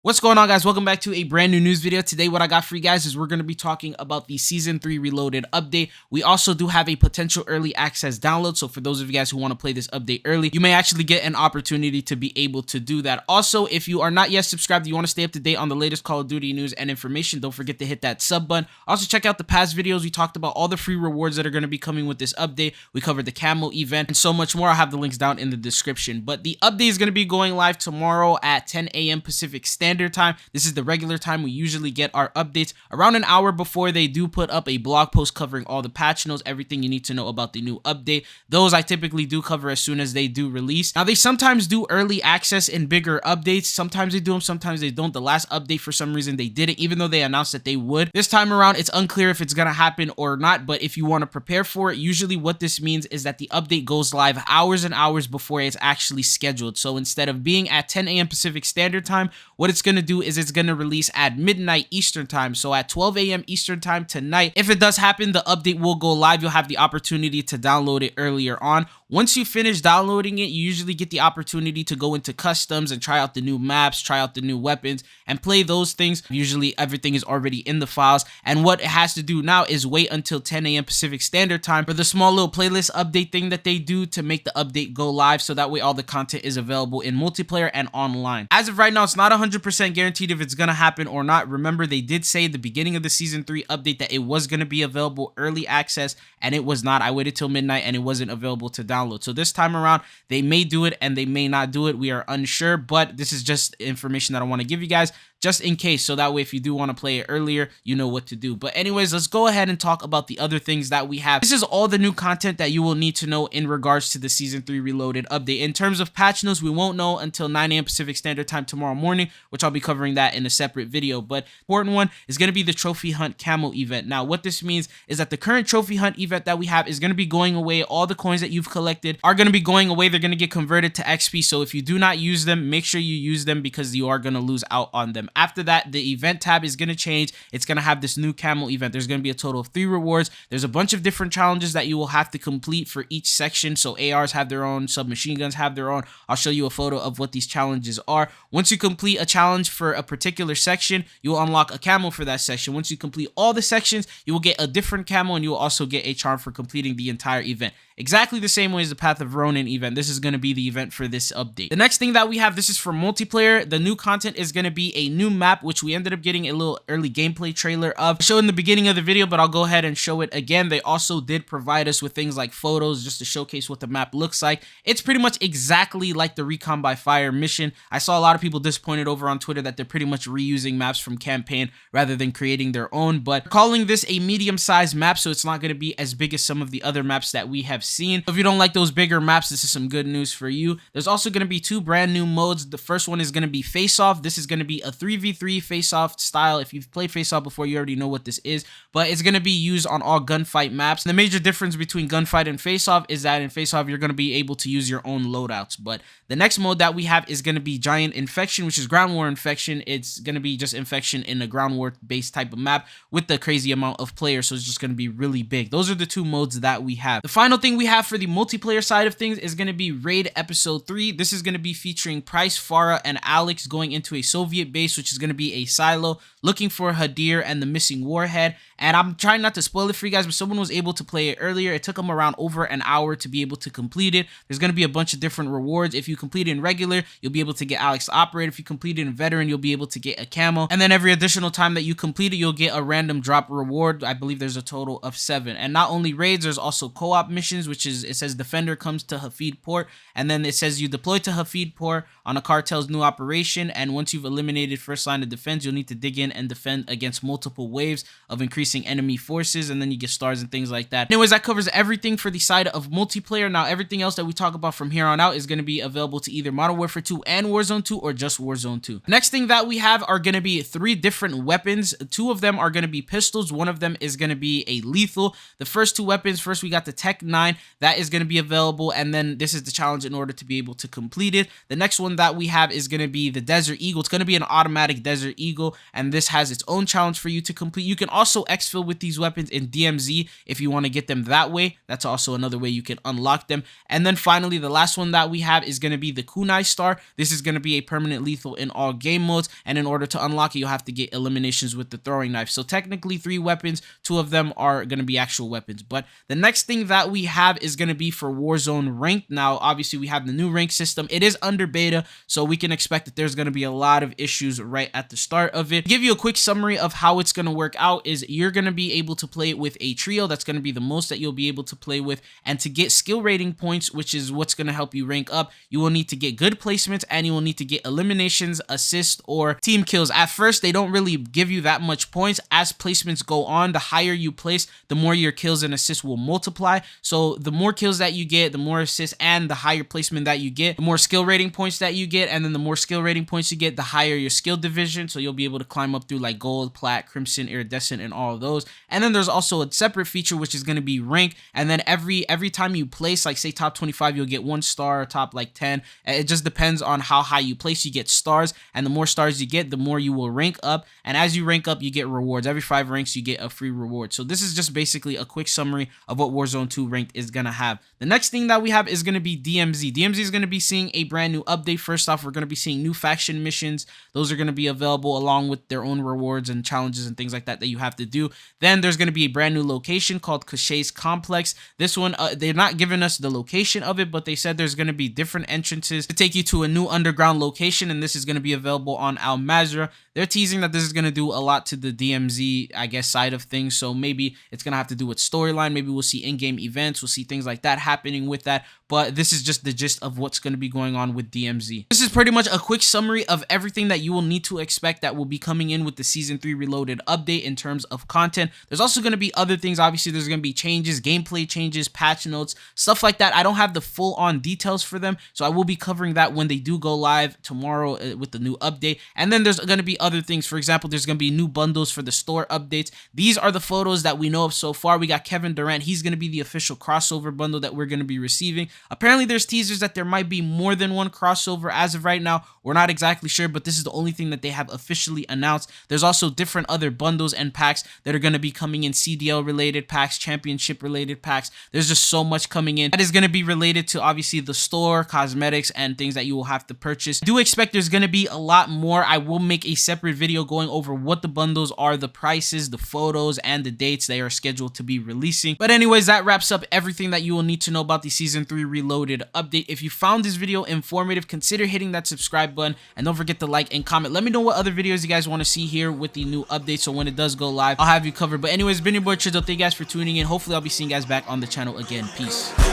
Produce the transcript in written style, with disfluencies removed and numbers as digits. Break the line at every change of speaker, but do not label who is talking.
What's going on, guys? Welcome back to a brand new news video. Today what I got for you guys is we're going to be talking about the Season 3 Reloaded update. We also do have a potential early access download, so for those of you guys who want to play this update early, you may actually get an opportunity to be able to do that. Also, if you are not yet subscribed, you want to stay up to date on the latest Call of Duty news and information, don't forget to hit that sub button. Also, check out the past videos. We talked about all the free rewards that are going to be coming with this update. We covered the Camo event and so much more. I'll have the links down in the description. But the update is going to be going live tomorrow at 10 a.m. Pacific Standard Time. This is the regular time we usually get our updates. Around an hour before, they do put up a blog post covering all the patch notes, everything you need to know about the new update. Those I typically do cover as soon as they do release. Now, they sometimes do early access in bigger updates. Sometimes they do them, sometimes they don't. The last update, for some reason, they didn't, even though they announced that they would. This time around, it's unclear if it's going to happen or not, but if you want to prepare for it, usually what this means is that the update goes live hours and hours before it's actually scheduled. So instead of being at 10 a.m. Pacific Standard Time, what it's going to do is it's going to release at midnight Eastern Time. So at 12 a.m. Eastern Time tonight, if it does happen, the update will go live. You'll have the opportunity to download it earlier on. Once you finish downloading it, you usually get the opportunity to go into customs and try out the new maps, try out the new weapons, and play those things. Usually everything is already in the files, and what it has to do now is wait until 10 a.m. Pacific Standard Time for the small little playlist update thing that they do to make the update go live, so that way all the content is available in multiplayer and online. As of right now, it's not 100% guaranteed if it's gonna happen or not. Remember, they did say at the beginning of the Season 3 update that it was gonna be available early access, and it was not. I waited till midnight and it wasn't available to download. So this time around, they may do it and they may not do it. We are unsure, but this is just information that I want to give you guys just in case, so that way if you do want to play it earlier, you know what to do. But anyways, let's go ahead and talk about the other things that we have. This is all the new content that you will need to know in regards to the Season 3 Reloaded update. In terms of patch notes, we won't know until 9 a.m. Pacific Standard Time tomorrow morning, which I'll be covering that in a separate video. But important one is going to be the Trophy Hunt Camo event. Now, what this means is that the current Trophy Hunt event that we have is going to be going away. All the coins that you've collected are going to be going away. They're going to get converted to XP. So if you do not use them, make sure you use them, because you are going to lose out on them. After that, the event tab is going to change. It's going to have this new Camo event. There's going to be a total of 3 rewards. There's a bunch of different challenges that you will have to complete for each section. So ARs have their own, submachine guns have their own. I'll show you a photo of what these challenges are. Once you complete a challenge for a particular section, you will unlock a camo for that section. Once you complete all the sections, you will get a different camo, and you will also get a charm for completing the entire event. Exactly the same way as the Path of Ronin event. This is going to be the event for this update. The next thing that we have, this is for multiplayer. The new content is going to be a new map, which we ended up getting a little early gameplay trailer of. I showed in the beginning of the video, but I'll go ahead and show it again. They also did provide us with things like photos just to showcase what the map looks like. It's pretty much exactly like the Recon by Fire mission. I saw a lot of people disappointed over on Twitter that they're pretty much reusing maps from campaign rather than creating their own, but calling this a medium-sized map, so it's not going to be as big as some of the other maps that we have seen. If you don't like those bigger maps, this is some good news for you. There's also going to be 2 brand new modes. The first one is going to be face-off. This is going to be a 3v3 face-off style. If you've played face-off before, you already know what this is, but it's going to be used on all gunfight maps. The major difference between gunfight and face-off is that in face-off, you're going to be able to use your own loadouts. But the next mode that we have is going to be Giant Infection, which is ground war infection. It's going to be just infection in a ground war based type of map with the crazy amount of players, so it's just going to be really big. Those are the 2 modes that we have. The final thing we have for the multiplayer side of things is going to be Raid Episode 3. This is going to be featuring Price, Farah, and Alex going into a Soviet base, which is going to be a silo, looking for Hadir and the missing warhead. And I'm trying not to spoil it for you guys, but someone was able to play it earlier. It took them around over an hour to be able to complete it. There's going to be a bunch of different rewards. If you complete it in regular, you'll be able to get Alex the Operator. If you complete it in veteran, you'll be able to get a camo. And then every additional time that you complete it, you'll get a random drop reward. I believe there's a total of 7. And not only raids, there's also co-op missions, which is, it says Defender comes to Hafid Port, and then it says you deploy to Hafid Port on a cartel's new operation, and once you've eliminated first line of defense, you'll need to dig in and defend against multiple waves of increasing enemy forces, and then you get stars and things like that. Anyways, that covers everything for the side of multiplayer. Now, everything else that we talk about from here on out is going to be available to either Modern Warfare 2 and Warzone 2, or just Warzone 2. Next thing that we have are going to be 3 different weapons. 2 of them are going to be pistols. One of them is going to be a lethal. The first 2 weapons, first we got the Tech 9. That is going to be available, and then this is the challenge in order to be able to complete it. The next one that we have is going to be the Desert Eagle. It's going to be an automatic Desert Eagle, and this has its own challenge for you to complete. You can also exfil with these weapons in DMZ if you want to get them that way. That's also another way you can unlock them. And then finally, the last one that we have is going to be the Kunai Star. This is going to be a permanent lethal in all game modes, and in order to unlock it, you'll have to get eliminations with the throwing knife. So technically 3 weapons, 2 of them are going to be actual weapons. But the next thing that we have is going to be for Warzone ranked. Now obviously we have the new rank system. It is under beta, so we can expect that there's going to be a lot of issues right at the start of it. To give you a quick summary of how it's going to work out is you're going to be able to play it with a trio. That's going to be the most that you'll be able to play with, and to get skill rating points, which is what's going to help you rank up, you will need to get good placements, and you will need to get eliminations, assists, or team kills. At first they don't really give you that much points. As placements go on, the higher you place, the more your kills and assists will multiply. So the more kills that you get, the more assists, and the higher placement that you get, the more skill rating points that you get, and then the more skill rating points you get, the higher your skill division. So you'll be able to climb up through like gold, plat, crimson, iridescent, and all of those. And then there's also a separate feature which is going to be rank, and then every time you place, like say top 25, you'll get 1 star, top like 10. It just depends on how high you place. You get stars, and the more stars you get, the more you will rank up, and as you rank up, you get rewards. Every 5 ranks you get a free reward. So this is just basically a quick summary of what Warzone 2 ranked is gonna have. The next thing that we have is gonna be DMZ. DMZ is gonna be seeing a brand new update. First off, we're gonna be seeing new faction missions. Those are gonna be available along with their own rewards and challenges and things like that that you have to do. Then there's gonna be a brand new location called Cachet's Complex. This one, they're not giving us the location of it, but they said there's gonna be different entrances to take you to a new underground location, and this is gonna be available on Al Mazrah. They're teasing that this is going to do a lot to the DMZ, I guess, side of things. So maybe it's going to have to do with storyline. Maybe we'll see in-game events. We'll see things like that happening with that. But this is just the gist of what's going to be going on with DMZ. This is pretty much a quick summary of everything that you will need to expect that will be coming in with the Season 3 Reloaded update in terms of content. There's also going to be other things. Obviously, there's going to be changes, gameplay changes, patch notes, stuff like that. I don't have the full-on details for them, so I will be covering that when they do go live tomorrow with the new update. And then there's going to be other things. For example, there's going to be new bundles for the store updates. These are the photos that we know of so far. We got Kevin Durant. He's going to be the official crossover bundle that we're going to be receiving. Apparently, there's teasers that there might be more than one crossover. As of right now, we're not exactly sure, but this is the only thing that they have officially announced. There's also different other bundles and packs that are going to be coming in, CDL related packs, championship related packs. There's just so much coming in that is going to be related to obviously the store, cosmetics, and things that you will have to purchase. Do expect there's going to be a lot more. I will make a separate video going over what the bundles are, the prices, the photos, and the dates they are scheduled to be releasing. But anyways, that wraps up everything that you will need to know about the Season 3 Reloaded update. If you found this video informative, consider hitting that subscribe button, and don't forget to like and comment. Let me know what other videos you guys want to see here with the new update, so when it does go live, I'll have you covered. But anyways, been your boy Trizzle. Thank you guys for tuning in. Hopefully I'll be seeing you guys back on the channel again. Peace.